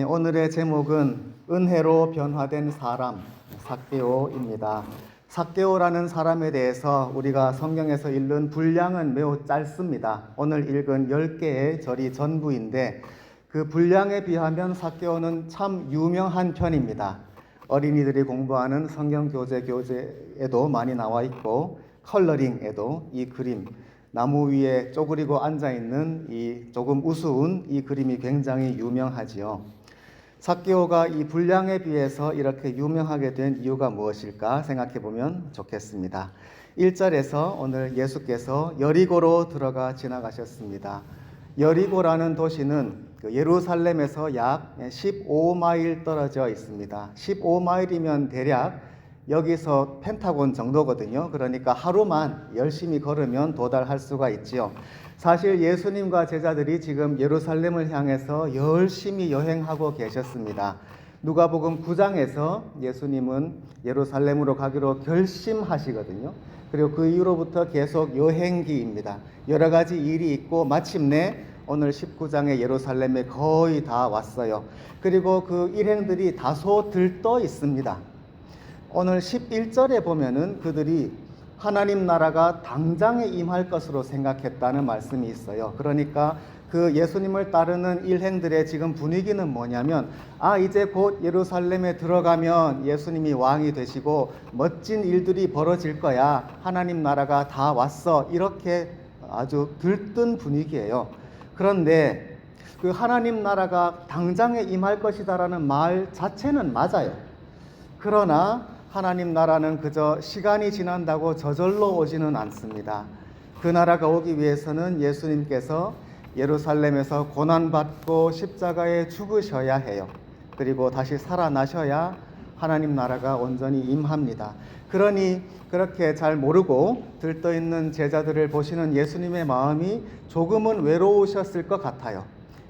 오늘의 제목은 은혜로 변화된 사람, 삭개오입니다. 삭개오라는 사람에 대해서 우리가 성경에서 읽은 분량은 매우 짧습니다. 오늘 읽은 10개의 절이 전부인데 그 분량에 비하면 삭개오는 참 유명한 편입니다. 어린이들이 공부하는 성경 교재에도 많이 나와 있고 컬러링에도 이 그림, 나무 위에 쪼그리고 앉아있는 이 조금 우스운 이 그림이 굉장히 유명하지요. 삭개오가 이 분량에 비해서 이렇게 유명하게 된 이유가 무엇일까 생각해 보면 좋겠습니다. 1절에서 오늘 예수께서 여리고로 들어가 지나가셨습니다. 여리고라는 도시는 예루살렘에서 약 15마일 떨어져 있습니다. 15마일이면 대략 여기서 펜타곤 정도거든요. 그러니까 하루만 열심히 걸으면 도달할 수가 있지요. 사실 예수님과 제자들이 지금 예루살렘을 향해서 열심히 여행하고 계셨습니다. 누가복음 9장에서 예수님은 예루살렘으로 가기로 결심하시거든요. 그리고 그 이후로부터 계속 여행기입니다. 여러 가지 일이 있고 마침내 오늘 19장의 예루살렘에 거의 다 왔어요. 그리고 그 일행들이 다소 들떠 있습니다. 오늘 11절에 보면은 그들이 하나님 나라가 당장에 임할 것으로 생각했다는 말씀이 있어요. 그러니까 그 예수님을 따르는 일행들의 지금 분위기는 뭐냐면, 이제 곧 예루살렘에 들어가면 예수님이 왕이 되시고 멋진 일들이 벌어질 거야. 하나님 나라가 다 왔어. 이렇게 아주 들뜬 분위기예요. 그런데 그 하나님 나라가 당장에 임할 것이다라는 말 자체는 맞아요. 그러나 하나님 나라는 그저 시간이 지난다고 저절로 오지는 않습니다. 그 나라가 오기 위해서는 예수님께서 예루살렘에서 고난받고 십자가에 죽으셔야 해요. 그리고 다시 살아나셔야 하나님 나라가 온전히 임합니다. 그러니 그렇게 잘 모르고 들떠있는 제자들을 보시는 예수님의 마음이 조금은 외로우셨을 것 같아요.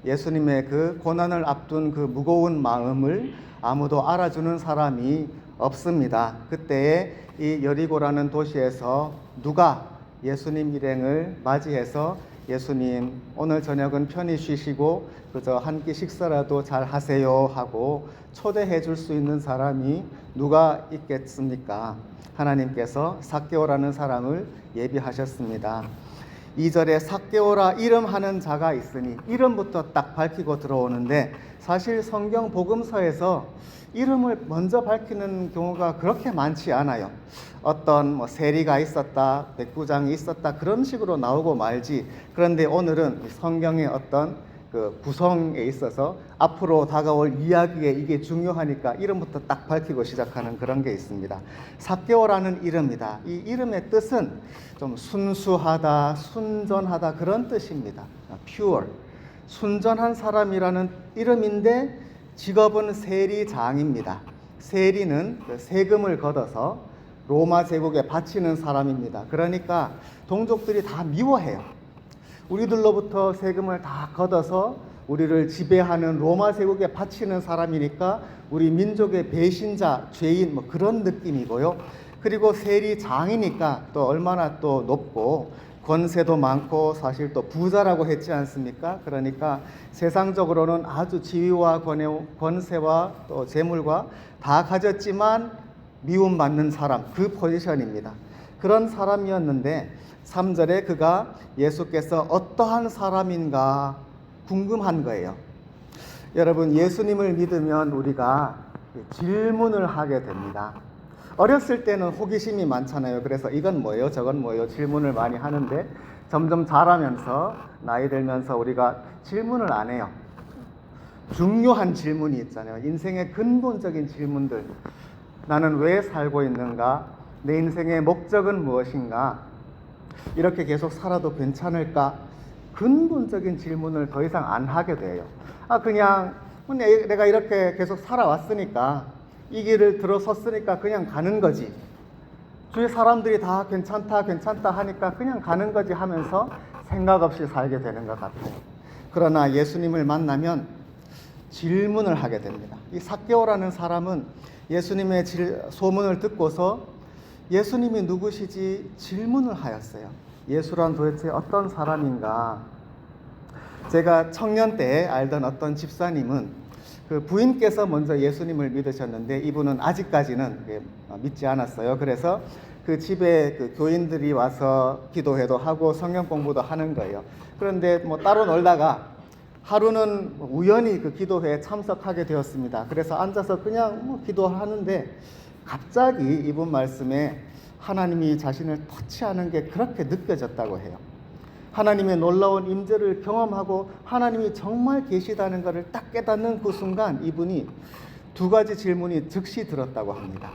예수님의 그 고난을 앞둔 그 무거운 마음을 아무도 알아주는 사람이 없습니다. 그때에 이 여리고라는 도시에서 누가 예수님 일행을 맞이해서 예수님 오늘 저녁은 편히 쉬시고 그저 한 끼 식사라도 잘 하세요 하고 초대해 줄 수 있는 사람이 누가 있겠습니까? 하나님께서 삭개오라는 사람을 예비하셨습니다. 2절에 삭개오라 이름하는 자가 있으니 이름부터 딱 밝히고 들어오는데 사실 성경 복음서에서 이름을 먼저 밝히는 경우가 그렇게 많지 않아요. 어떤 세리가 있었다, 백부장이 있었다 그런 식으로 나오고 말지. 그런데 오늘은 성경의 어떤 그 구성에 있어서 앞으로 다가올 이야기에 이게 중요하니까 이름부터 딱 밝히고 시작하는 그런 게 있습니다. 삭개오라는 이름이다. 이 이름의 뜻은 좀 순수하다, 순전하다 그런 뜻입니다. pure, 순전한 사람이라는 이름인데 직업은 세리장입니다. 세리는 세금을 걷어서 로마 제국에 바치는 사람입니다. 그러니까 동족들이 다 미워해요. 우리들로부터 세금을 다 걷어서 우리를 지배하는 로마 제국에 바치는 사람이니까 우리 민족의 배신자, 죄인 그런 느낌이고요. 그리고 세리장이니까 또 얼마나 또 높고 권세도 많고 사실 또 부자라고 했지 않습니까? 그러니까 세상적으로는 아주 지위와 권세와 또 재물과 다 가졌지만 미움받는 사람, 그 포지션입니다. 그런 사람이었는데 3절에 그가 예수께서 어떠한 사람인가 궁금한 거예요. 여러분, 예수님을 믿으면 우리가 질문을 하게 됩니다. 어렸을 때는 호기심이 많잖아요. 그래서 이건 뭐예요? 저건 뭐예요? 질문을 많이 하는데 점점 자라면서 나이 들면서 우리가 질문을 안 해요. 중요한 질문이 있잖아요. 인생의 근본적인 질문들. 나는 왜 살고 있는가? 내 인생의 목적은 무엇인가? 이렇게 계속 살아도 괜찮을까? 근본적인 질문을 더 이상 안 하게 돼요. 그냥 내가 이렇게 계속 살아왔으니까 이 길을 들어섰으니까 그냥 가는 거지. 주위 사람들이 다 괜찮다 하니까 그냥 가는 거지 하면서 생각 없이 살게 되는 것 같아요. 그러나 예수님을 만나면 질문을 하게 됩니다. 이 삭개오라는 사람은 예수님의 소문을 듣고서 예수님이 누구시지 질문을 하였어요. 예수란 도대체 어떤 사람인가? 제가 청년 때 알던 어떤 집사님은 그 부인께서 먼저 예수님을 믿으셨는데 이분은 아직까지는 믿지 않았어요. 그래서 그 집에 그 교인들이 와서 기도회도 하고 성경 공부도 하는 거예요. 그런데 뭐 따로 놀다가 하루는 우연히 그 기도회에 참석하게 되었습니다. 그래서 앉아서 그냥 뭐 기도하는데 갑자기 이분 말씀에 하나님이 자신을 터치하는 게 그렇게 느껴졌다고 해요. 하나님의 놀라운 임재를 경험하고 하나님이 정말 계시다는 것을 딱 깨닫는 그 순간 이분이 두 가지 질문이 즉시 들었다고 합니다.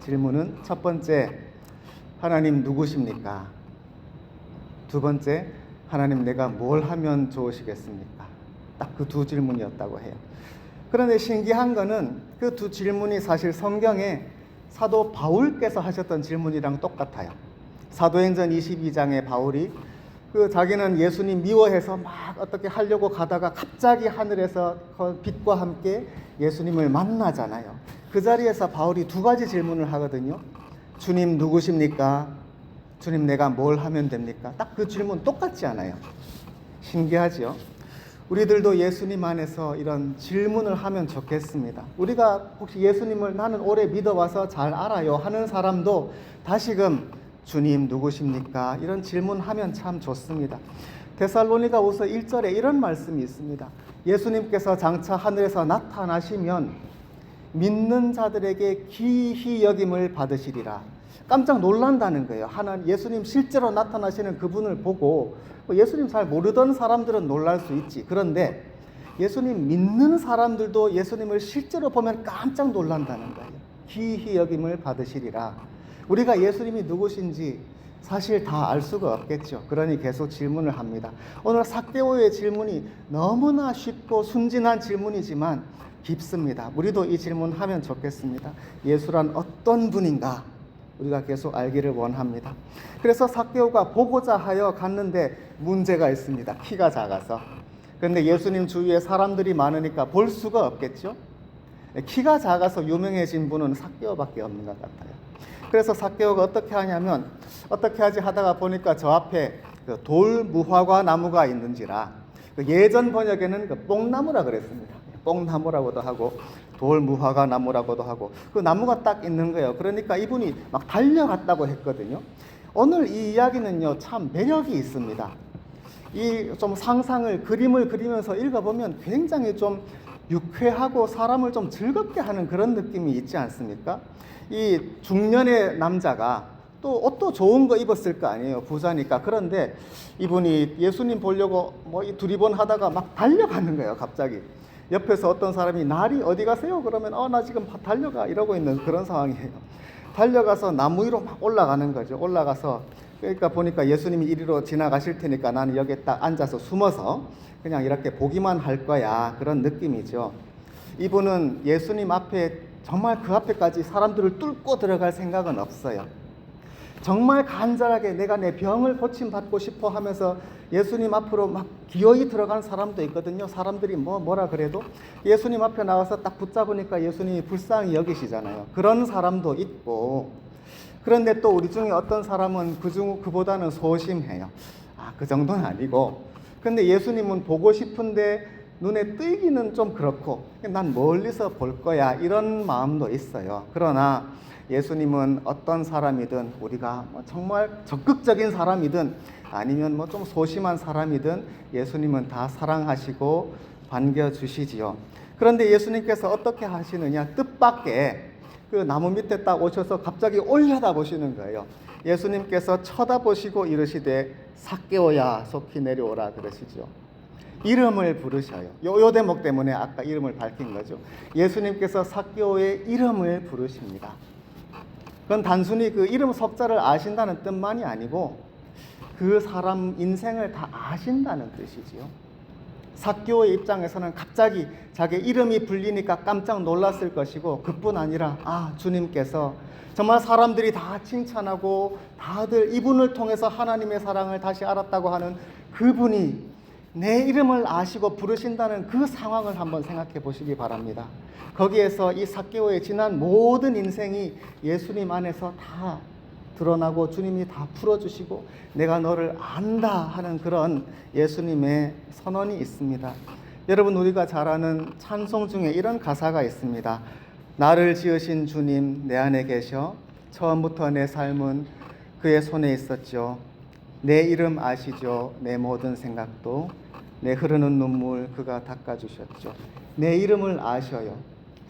질문은 첫 번째, 하나님 누구십니까? 두 번째, 하나님 내가 뭘 하면 좋으시겠습니까? 딱 그 두 질문이었다고 해요. 그런데 신기한 거는 그 두 질문이 사실 성경에 사도 바울께서 하셨던 질문이랑 똑같아요. 사도행전 22장에 바울이 그 자기는 예수님 미워해서 막 어떻게 하려고 가다가 갑자기 하늘에서 빛과 함께 예수님을 만나잖아요. 그 자리에서 바울이 두 가지 질문을 하거든요. 주님 누구십니까? 주님 내가 뭘 하면 됩니까? 딱 그 질문 똑같지 않아요? 신기하죠? 우리들도 예수님 안에서 이런 질문을 하면 좋겠습니다. 우리가 혹시 예수님을 나는 오래 믿어와서 잘 알아요 하는 사람도 다시금 주님 누구십니까? 이런 질문하면 참 좋습니다. 데살로니가후서 1절에 이런 말씀이 있습니다. 예수님께서 장차 하늘에서 나타나시면 믿는 자들에게 기히 여김을 받으시리라. 깜짝 놀란다는 거예요. 예수님 실제로 나타나시는 그분을 보고 예수님 잘 모르던 사람들은 놀랄 수 있지. 그런데 예수님 믿는 사람들도 예수님을 실제로 보면 깜짝 놀란다는 거예요. 기히 여김을 받으시리라. 우리가 예수님이 누구신지 사실 다 알 수가 없겠죠. 그러니 계속 질문을 합니다. 오늘 삭개오의 질문이 너무나 쉽고 순진한 질문이지만 깊습니다. 우리도 이 질문하면 좋겠습니다. 예수란 어떤 분인가? 우리가 계속 알기를 원합니다. 그래서 삭개오가 보고자 하여 갔는데 문제가 있습니다. 키가 작아서. 그런데 예수님 주위에 사람들이 많으니까 볼 수가 없겠죠. 키가 작아서 유명해진 분은 삭개오밖에 없는 것 같아요. 그래서 삭개오가 어떻게 하냐면 어떻게 하지 하다가 보니까 저 앞에 그 돌무화과 나무가 있는지라 예전 번역에는 그 뽕나무라 그랬습니다. 뽕나무라고도 하고 돌무화과 나무라고도 하고 그 나무가 딱 있는 거예요. 그러니까 이분이 막 달려갔다고 했거든요. 오늘 이 이야기는요 참 매력이 있습니다. 이 좀 상상을 그림을 그리면서 읽어보면 굉장히 좀 유쾌하고 사람을 좀 즐겁게 하는 그런 느낌이 있지 않습니까? 이 중년의 남자가 또 옷도 좋은 거 입었을 거 아니에요. 부자니까. 그런데 이분이 예수님 보려고 뭐 두리번 하다가 막 달려가는 거예요. 갑자기. 옆에서 어떤 사람이 날이 어디 가세요? 그러면 나 지금 달려가 이러고 있는 그런 상황이에요. 달려가서 나무 위로 막 올라가는 거죠. 올라가서 그러니까 보니까 예수님이 이리로 지나가실 테니까 나는 여기에 딱 앉아서 숨어서 그냥 이렇게 보기만 할 거야. 그런 느낌이죠. 이분은 예수님 앞에 정말 그 앞에까지 사람들을 뚫고 들어갈 생각은 없어요. 정말 간절하게 내가 내 병을 고침받고 싶어 하면서 예수님 앞으로 막 기어이 들어간 사람도 있거든요. 사람들이 뭐라 그래도 예수님 앞에 나와서 딱 붙잡으니까 예수님이 불쌍히 여기시잖아요. 그런 사람도 있고, 그런데 또 우리 중에 어떤 사람은 그보다는 소심해요. 그 정도는 아니고. 근데 예수님은 보고 싶은데 눈에 띄기는 좀 그렇고 난 멀리서 볼 거야 이런 마음도 있어요. 그러나 예수님은 어떤 사람이든 우리가 정말 적극적인 사람이든 아니면 좀 소심한 사람이든 예수님은 다 사랑하시고 반겨주시지요. 그런데 예수님께서 어떻게 하시느냐, 뜻밖의 그 나무 밑에 딱 오셔서 갑자기 올려다 보시는 거예요. 예수님께서 쳐다보시고 이르시되 삭개오야 속히 내려오라 그러시죠. 이름을 부르셔요. 요 대목 때문에 아까 이름을 밝힌 거죠. 예수님께서 삭개오의 이름을 부르십니다. 그건 단순히 그 이름 석자를 아신다는 뜻만이 아니고 그 사람 인생을 다 아신다는 뜻이지요. 삭개오의 입장에서는 갑자기 자기 이름이 불리니까 깜짝 놀랐을 것이고, 그뿐 아니라 주님께서 정말 사람들이 다 칭찬하고 다들 이분을 통해서 하나님의 사랑을 다시 알았다고 하는 그분이 내 이름을 아시고 부르신다는 그 상황을 한번 생각해 보시기 바랍니다. 거기에서 이 삭개오의 지난 모든 인생이 예수님 안에서 다 드러나고 주님이 다 풀어주시고 내가 너를 안다 하는 그런 예수님의 선언이 있습니다. 여러분, 우리가 잘 아는 찬송 중에 이런 가사가 있습니다. 나를 지으신 주님 내 안에 계셔 처음부터 내 삶은 그의 손에 있었죠. 내 이름 아시죠. 내 모든 생각도 내 흐르는 눈물 그가 닦아주셨죠. 내 이름을 아셔요.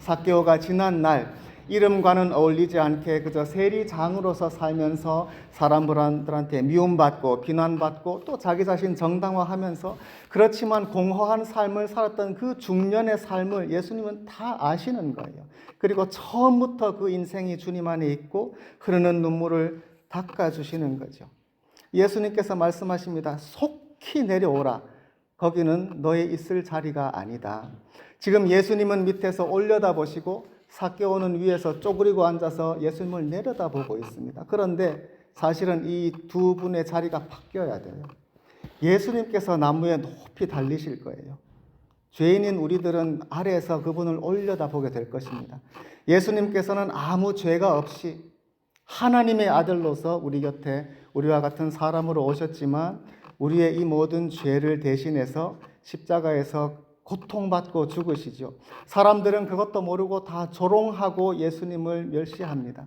삭개오가 지난 날 이름과는 어울리지 않게 그저 세리장으로서 살면서 사람들한테 미움받고 비난받고 또 자기 자신 정당화하면서 그렇지만 공허한 삶을 살았던 그 중년의 삶을 예수님은 다 아시는 거예요. 그리고 처음부터 그 인생이 주님 안에 있고 흐르는 눈물을 닦아주시는 거죠. 예수님께서 말씀하십니다. 속히 내려오라. 거기는 너의 있을 자리가 아니다. 지금 예수님은 밑에서 올려다보시고 삭개오는 위에서 쪼그리고 앉아서 예수님을 내려다보고 있습니다. 그런데 사실은 이 두 분의 자리가 바뀌어야 돼요. 예수님께서 나무에 높이 달리실 거예요. 죄인인 우리들은 아래에서 그분을 올려다보게 될 것입니다. 예수님께서는 아무 죄가 없이 하나님의 아들로서 우리 곁에 우리와 같은 사람으로 오셨지만 우리의 이 모든 죄를 대신해서 십자가에서 고통받고 죽으시죠. 사람들은 그것도 모르고 다 조롱하고 예수님을 멸시합니다.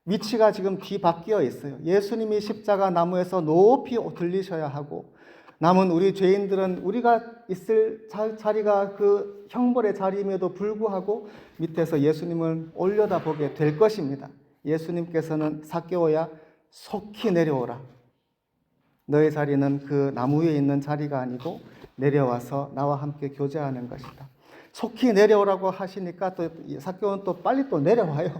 위치가 지금 뒤바뀌어 있어요. 예수님이 십자가 나무에서 높이 들리셔야 하고 남은 우리 죄인들은 우리가 있을 자리가 그 형벌의 자리임에도 불구하고 밑에서 예수님을 올려다보게 될 것입니다. 예수님께서는 삭개오야 속히 내려오라. 너의 자리는 그 나무 위에 있는 자리가 아니고 내려와서 나와 함께 교제하는 것이다. 속히 내려오라고 하시니까 또 삭개오는 또 빨리 또 내려와요.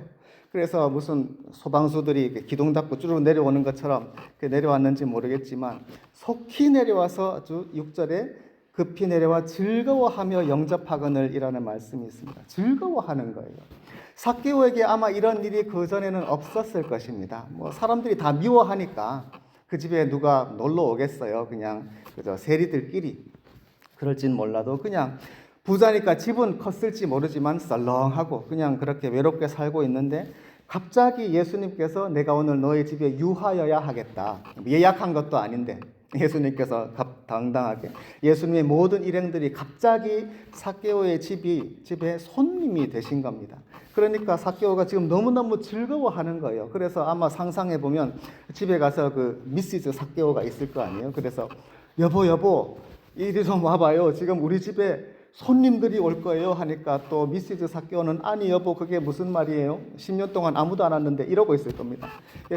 그래서 무슨 소방수들이 기둥 닫고 쭈르륵 내려오는 것처럼 내려왔는지 모르겠지만 속히 내려와서 아주 6절에 급히 내려와 즐거워하며 영접하거늘 이라는 말씀이 있습니다. 즐거워하는 거예요. 삭개오에게 아마 이런 일이 그전에는 없었을 것입니다. 사람들이 다 미워하니까 그 집에 누가 놀러 오겠어요. 그냥 그저 세리들끼리. 그럴진 몰라도 그냥 부자니까 집은 컸을지 모르지만 썰렁하고 그냥 그렇게 외롭게 살고 있는데 갑자기 예수님께서 내가 오늘 너희 집에 유하여야 하겠다. 예약한 것도 아닌데 예수님께서 당당하게 예수님의 모든 일행들이 갑자기 삭개오의 집에 손님이 되신 겁니다. 그러니까 삭개오가 지금 너무너무 즐거워하는 거예요. 그래서 아마 상상해 보면 집에 가서 그 미시즈 삭개오가 있을 거 아니에요. 그래서 여보 이리 좀 와봐요. 지금 우리 집에 손님들이 올 거예요 하니까 또 미시즈 삭개오는 아니 여보 그게 무슨 말이에요? 10년 동안 아무도 안 왔는데 이러고 있을 겁니다.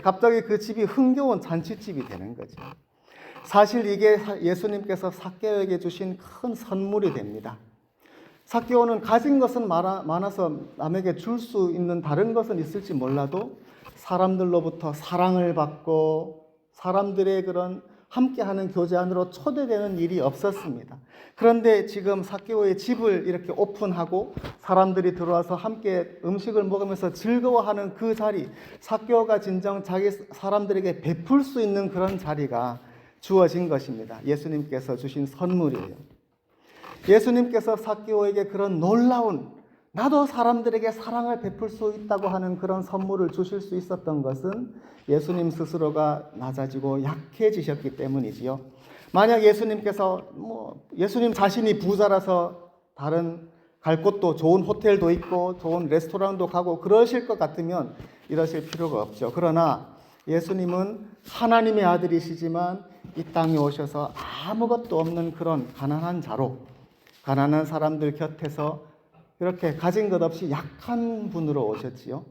갑자기 그 집이 흥겨운 잔치집이 되는 거죠. 사실 이게 예수님께서 삭개오에게 주신 큰 선물이 됩니다. 삭개오는 가진 것은 많아서 남에게 줄 수 있는 다른 것은 있을지 몰라도 사람들로부터 사랑을 받고 사람들의 그런 함께하는 교제 안으로 초대되는 일이 없었습니다. 그런데 지금 삭개오의 집을 이렇게 오픈하고 사람들이 들어와서 함께 음식을 먹으면서 즐거워하는 그 자리, 삭개오가 진정 자기 사람들에게 베풀 수 있는 그런 자리가 주어진 것입니다. 예수님께서 주신 선물이에요. 예수님께서 삭개오에게 그런 놀라운 나도 사람들에게 사랑을 베풀 수 있다고 하는 그런 선물을 주실 수 있었던 것은 예수님 스스로가 낮아지고 약해지셨기 때문이지요. 만약 예수님께서 예수님 자신이 부자라서 다른 갈 곳도 좋은 호텔도 있고 좋은 레스토랑도 가고 그러실 것 같으면 이러실 필요가 없죠. 그러나 예수님은 하나님의 아들이시지만 이 땅에 오셔서 아무것도 없는 그런 가난한 자로 가난한 사람들 곁에서 이렇게 가진 것 없이 약한 분으로 오셨지요.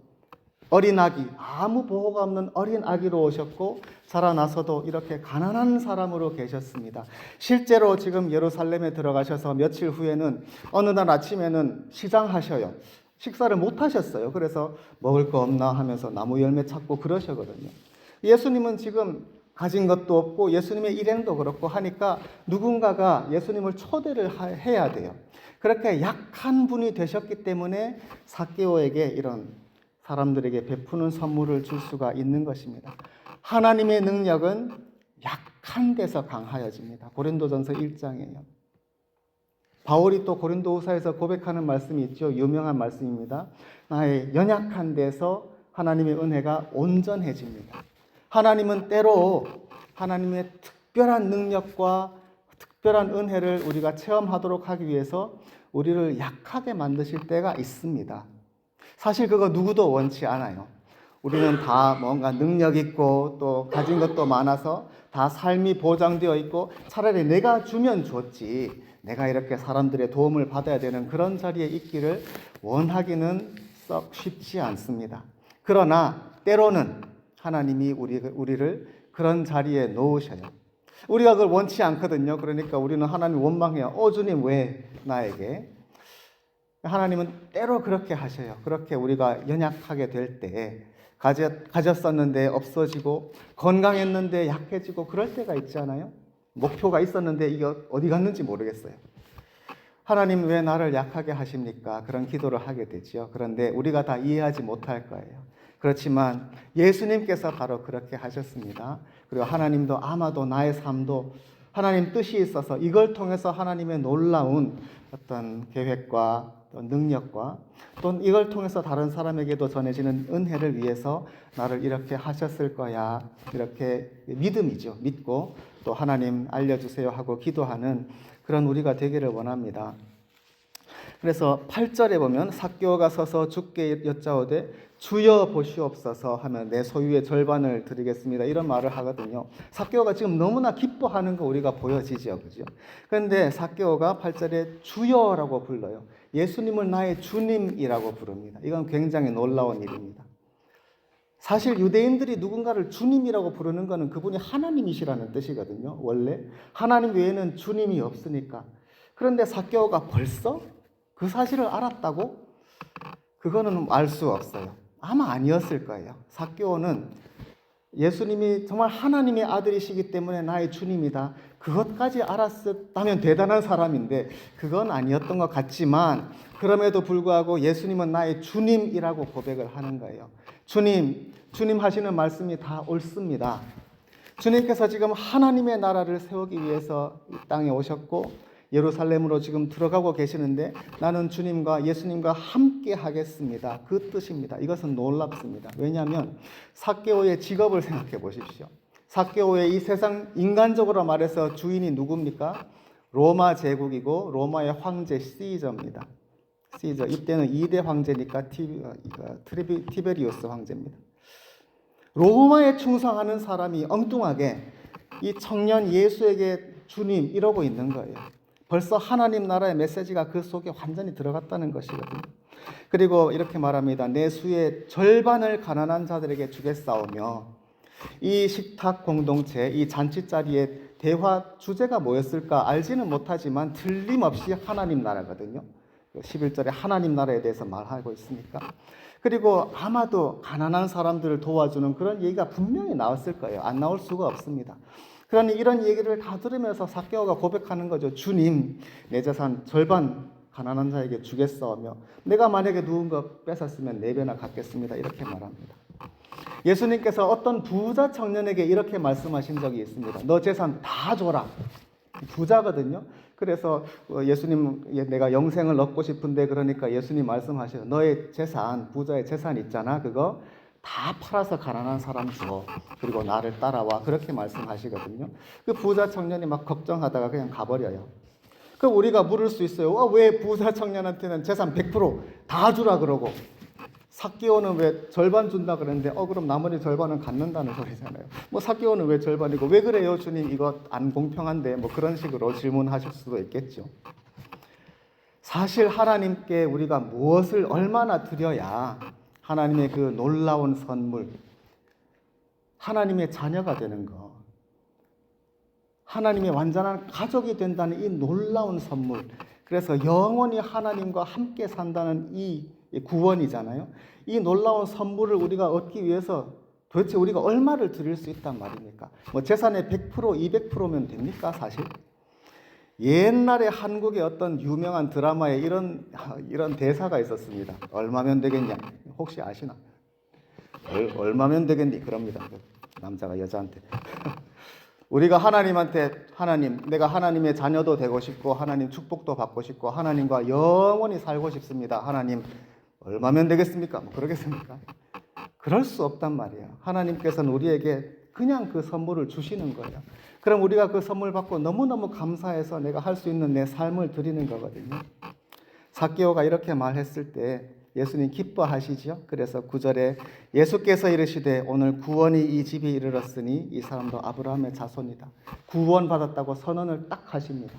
어린 아기, 아무 보호가 없는 어린 아기로 오셨고 자라나서도 이렇게 가난한 사람으로 계셨습니다. 실제로 지금 예루살렘에 들어가셔서 며칠 후에는 어느 날 아침에는 시장하셔요. 식사를 못 하셨어요. 그래서 먹을 거 없나 하면서 나무 열매 찾고 그러시거든요. 예수님은 지금 가진 것도 없고 예수님의 일행도 그렇고 하니까 누군가가 예수님을 초대를 해야 돼요. 그렇게 약한 분이 되셨기 때문에 삭개오에게 이런 사람들에게 베푸는 선물을 줄 수가 있는 것입니다. 하나님의 능력은 약한 데서 강하여집니다. 고린도전서 1장이에요. 바울이 또 고린도후서에서 고백하는 말씀이 있죠. 유명한 말씀입니다. 나의 연약한 데서 하나님의 은혜가 온전해집니다. 하나님은 때로 하나님의 특별한 능력과 특별한 은혜를 우리가 체험하도록 하기 위해서 우리를 약하게 만드실 때가 있습니다. 사실 그거 누구도 원치 않아요. 우리는 다 뭔가 능력 있고 또 가진 것도 많아서 다 삶이 보장되어 있고 차라리 내가 주면 좋지, 내가 이렇게 사람들의 도움을 받아야 되는 그런 자리에 있기를 원하기는 썩 쉽지 않습니다. 그러나 때로는 하나님이 우리를 그런 자리에 놓으셔요. 우리가 그걸 원치 않거든요. 그러니까 우리는 하나님 원망해요. 주님 왜 나에게? 하나님은 때로 그렇게 하셔요. 그렇게 우리가 연약하게 될 때, 가졌었는데 없어지고 건강했는데 약해지고 그럴 때가 있잖아요. 목표가 있었는데 이게 어디 갔는지 모르겠어요. 하나님 왜 나를 약하게 하십니까? 그런 기도를 하게 되죠. 그런데 우리가 다 이해하지 못할 거예요. 그렇지만 예수님께서 바로 그렇게 하셨습니다. 그리고 하나님도 아마도 나의 삶도 하나님 뜻이 있어서 이걸 통해서 하나님의 놀라운 어떤 계획과 또 능력과 또 이걸 통해서 다른 사람에게도 전해지는 은혜를 위해서 나를 이렇게 하셨을 거야. 이렇게 믿음이죠. 믿고 또 하나님 알려주세요 하고 기도하는 그런 우리가 되기를 원합니다. 그래서 8절에 보면 삭개오가 서서 주께 여짜오되 주여 보시옵소서 하면 내 소유의 절반을 드리겠습니다. 이런 말을 하거든요. 삭개오가 지금 너무나 기뻐하는 거 우리가 보여지죠. 그죠? 그런데 삭개오가 8절에 주여라고 불러요. 예수님을 나의 주님이라고 부릅니다. 이건 굉장히 놀라운 일입니다. 사실 유대인들이 누군가를 주님이라고 부르는 것은 그분이 하나님이시라는 뜻이거든요. 원래 하나님 외에는 주님이 없으니까. 그런데 삭개오가 벌써 그 사실을 알았다고? 그거는 알 수 없어요. 아마 아니었을 거예요. 삭개오는 예수님이 정말 하나님의 아들이시기 때문에 나의 주님이다, 그것까지 알았다면 대단한 사람인데 그건 아니었던 것 같지만 그럼에도 불구하고 예수님은 나의 주님이라고 고백을 하는 거예요. 주님 하시는 말씀이 다 옳습니다. 주님께서 지금 하나님의 나라를 세우기 위해서 이 땅에 오셨고 예루살렘으로 지금 들어가고 계시는데 나는 주님과 예수님과 함께 하겠습니다. 그 뜻입니다. 이것은 놀랍습니다. 왜냐하면 삭개오의 직업을 생각해 보십시오. 삭개오의 이 세상 인간적으로 말해서 주인이 누굽니까? 로마 제국이고 로마의 황제 시저입니다. 시저. 이때는 2대 황제니까 티베리우스 황제입니다. 로마에 충성하는 사람이 엉뚱하게 이 청년 예수에게 주님 이러고 있는 거예요. 벌써 하나님 나라의 메시지가 그 속에 완전히 들어갔다는 것이거든요. 그리고 이렇게 말합니다. 내 수의 절반을 가난한 자들에게 주겠사오며, 이 식탁 공동체, 이 잔치 자리에 대화 주제가 뭐였을까 알지는 못하지만 틀림없이 하나님 나라거든요. 11절에 하나님 나라에 대해서 말하고 있으니까. 그리고 아마도 가난한 사람들을 도와주는 그런 얘기가 분명히 나왔을 거예요. 안 나올 수가 없습니다. 그러니 이런 얘기를 다 들으면서 삭개오가 고백하는 거죠. 주님, 내 재산 절반 가난한 자에게 주겠사오며 내가 만약에 누군가 뺏었으면 4배나 갚겠습니다. 이렇게 말합니다. 예수님께서 어떤 부자 청년에게 이렇게 말씀하신 적이 있습니다. 너 재산 다 줘라. 부자거든요. 그래서 예수님, 내가 영생을 얻고 싶은데, 그러니까 예수님 말씀하셔요. 너의 재산, 부자의 재산 있잖아, 그거 다 팔아서 가난한 사람 줘. 그리고 나를 따라와. 그렇게 말씀하시거든요. 그 부자 청년이 막 걱정하다가 그냥 가버려요. 그럼 우리가 물을 수 있어요. 왜 부자 청년한테는 재산 100%다 주라 그러고 삭개오는 왜 절반 준다 그랬는데 그럼 나머지 절반은 갖는다는 소리잖아요. 삭개오는 왜 절반이고 왜 그래요 주님, 이거 안 공평한데, 그런 식으로 질문하실 수도 있겠죠. 사실 하나님께 우리가 무엇을 얼마나 드려야 하나님의 그 놀라운 선물, 하나님의 자녀가 되는 것, 하나님의 완전한 가족이 된다는 이 놀라운 선물, 그래서 영원히 하나님과 함께 산다는 이 구원이잖아요. 이 놀라운 선물을 우리가 얻기 위해서 도대체 우리가 얼마를 드릴 수 있단 말입니까? 재산의 100%, 200%면 됩니까, 사실? 옛날에 한국의 어떤 유명한 드라마에 이런 대사가 있었습니다. 얼마면 되겠냐? 혹시 아시나? 얼마면 되겠니? 그럽니다. 남자가 여자한테. 우리가 하나님한테, 하나님, 내가 하나님의 자녀도 되고 싶고 하나님 축복도 받고 싶고 하나님과 영원히 살고 싶습니다. 하나님, 얼마면 되겠습니까? 그러겠습니까? 그럴 수 없단 말이에요. 하나님께서는 우리에게 그냥 그 선물을 주시는 거예요. 그럼 우리가 그 선물 받고 너무너무 감사해서 내가 할 수 있는 내 삶을 드리는 거거든요. 삭개오가 이렇게 말했을 때 예수님 기뻐하시죠. 그래서 9절에 예수께서 이르시되 오늘 구원이 이 집에 이르렀으니 이 사람도 아브라함의 자손이다. 구원받았다고 선언을 딱 하십니다.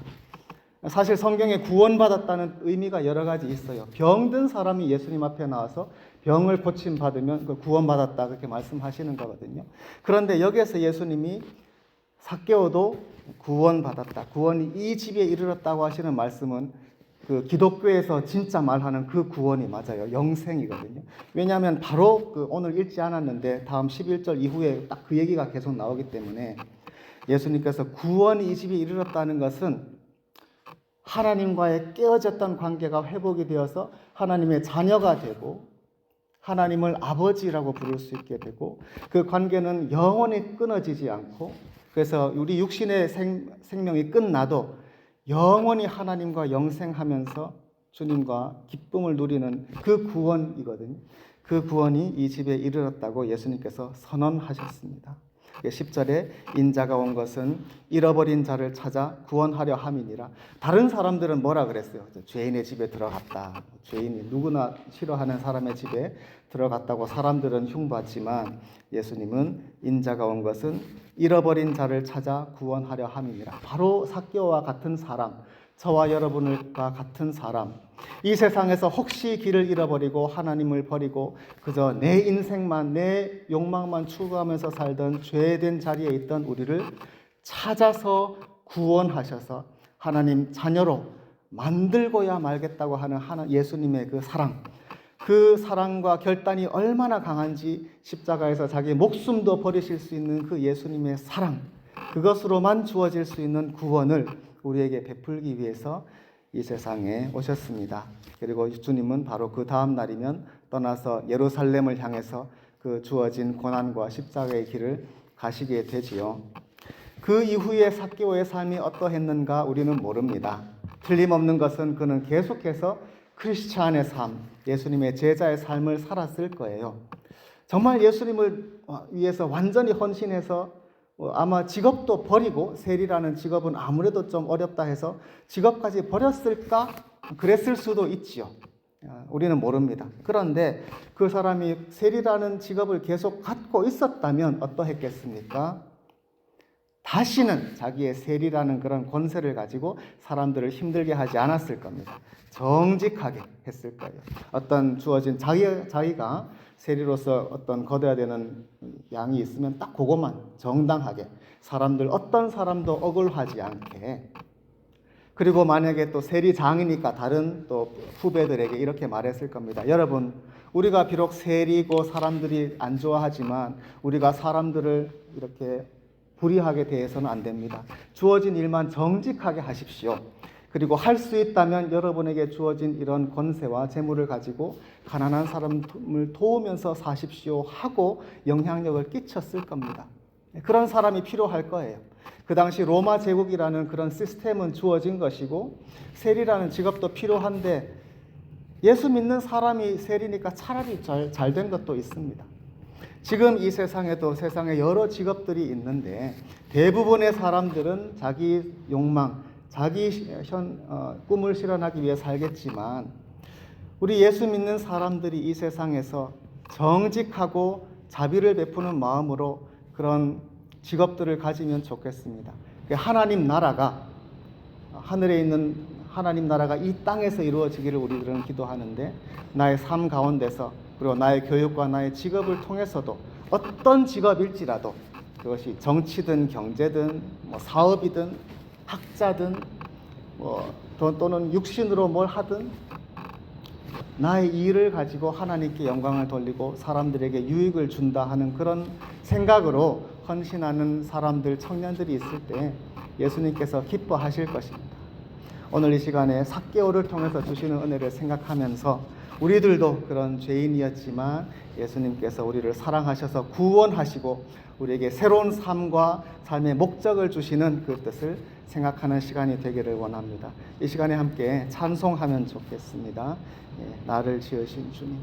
사실 성경에 구원받았다는 의미가 여러 가지 있어요. 병든 사람이 예수님 앞에 나와서 병을 고침받으면 그 구원받았다 그렇게 말씀하시는 거거든요. 그런데 여기에서 예수님이 삭개오도 구원받았다, 구원이 이 집에 이르렀다고 하시는 말씀은 그 기독교에서 진짜 말하는 그 구원이 맞아요. 영생이거든요. 왜냐하면 바로 그 오늘 읽지 않았는데 다음 11절 이후에 딱 그 얘기가 계속 나오기 때문에 예수님께서 구원이 이 집에 이르렀다는 것은 하나님과의 깨어졌던 관계가 회복이 되어서 하나님의 자녀가 되고 하나님을 아버지라고 부를 수 있게 되고 그 관계는 영원히 끊어지지 않고 그래서 우리 육신의 생명이 끝나도 영원히 하나님과 영생하면서 주님과 기쁨을 누리는 그 구원이거든요. 그 구원이 이 집에 이르렀다고 예수님께서 선언하셨습니다. 10절에 인자가 온 것은 잃어버린 자를 찾아 구원하려 함이니라. 다른 사람들은 뭐라 그랬어요? 죄인의 집에 들어갔다. 죄인이 누구나 싫어하는 사람의 집에 들어갔다고 사람들은 흉보았지만 예수님은 인자가 온 것은 잃어버린 자를 찾아 구원하려 함이니라. 바로 삭개오와 같은 사람, 저와 여러분과 같은 사람, 이 세상에서 혹시 길을 잃어버리고 하나님을 버리고 그저 내 인생만 내 욕망만 추구하면서 살던 죄된 자리에 있던 우리를 찾아서 구원하셔서 하나님 자녀로 만들고야 말겠다고 하는 예수님의 그 사랑, 그 사랑과 결단이 얼마나 강한지 십자가에서 자기 목숨도 버리실 수 있는 그 예수님의 사랑, 그것으로만 주어질 수 있는 구원을 우리에게 베풀기 위해서 이 세상에 오셨습니다. 그리고 주님은 바로 그 다음 날이면 떠나서 예루살렘을 향해서 그 주어진 고난과 십자가의 길을 가시게 되지요. 그 이후에 삭개오의 삶이 어떠했는가 우리는 모릅니다. 틀림없는 것은 그는 계속해서 크리스찬의 삶, 예수님의 제자의 삶을 살았을 거예요. 정말 예수님을 위해서 완전히 헌신해서 아마 직업도 버리고 세리라는 직업은 아무래도 좀 어렵다 해서 직업까지 버렸을까? 그랬을 수도 있지요. 우리는 모릅니다. 그런데 그 사람이 세리라는 직업을 계속 갖고 있었다면 어떠했겠습니까? 다시는 자기의 세리라는 그런 권세를 가지고 사람들을 힘들게 하지 않았을 겁니다. 정직하게 했을 거예요. 어떤 주어진 자기가 세리로서 어떤 거둬야 되는 양이 있으면 딱 그것만 정당하게 사람들 어떤 사람도 억울하지 않게, 그리고 만약에 또 세리장이니까 다른 또 후배들에게 이렇게 말했을 겁니다. 여러분, 우리가 비록 세리고 사람들이 안 좋아하지만 우리가 사람들을 이렇게 불의하게 대해서는 안 됩니다. 주어진 일만 정직하게 하십시오. 그리고 할 수 있다면 여러분에게 주어진 이런 권세와 재물을 가지고 가난한 사람을 도우면서 사십시오 하고 영향력을 끼쳤을 겁니다. 그런 사람이 필요할 거예요. 그 당시 로마 제국이라는 그런 시스템은 주어진 것이고 세리라는 직업도 필요한데 예수 믿는 사람이 세리니까 차라리 잘 된 것도 있습니다. 지금 이 세상에도 세상에 여러 직업들이 있는데 대부분의 사람들은 자기 욕망, 자기 꿈을 실현하기 위해 살겠지만 우리 예수 믿는 사람들이 이 세상에서 정직하고 자비를 베푸는 마음으로 그런 직업들을 가지면 좋겠습니다. 하나님 나라가, 하늘에 있는 하나님 나라가 이 땅에서 이루어지기를 우리들은 기도하는데 나의 삶 가운데서 그리고 나의 교육과 나의 직업을 통해서도 어떤 직업일지라도 그것이 정치든 경제든 사업이든 학자든 또는 육신으로 뭘 하든 나의 일을 가지고 하나님께 영광을 돌리고 사람들에게 유익을 준다 하는 그런 생각으로 헌신하는 사람들, 청년들이 있을 때 예수님께서 기뻐하실 것입니다. 오늘 이 시간에 삭개오를 통해서 주시는 은혜를 생각하면서 우리들도 그런 죄인이었지만 예수님께서 우리를 사랑하셔서 구원하시고 우리에게 새로운 삶과 삶의 목적을 주시는 그 뜻을 생각하는 시간이 되기를 원합니다. 이 시간에 함께 찬송하면 좋겠습니다. 나를 지으신 주님.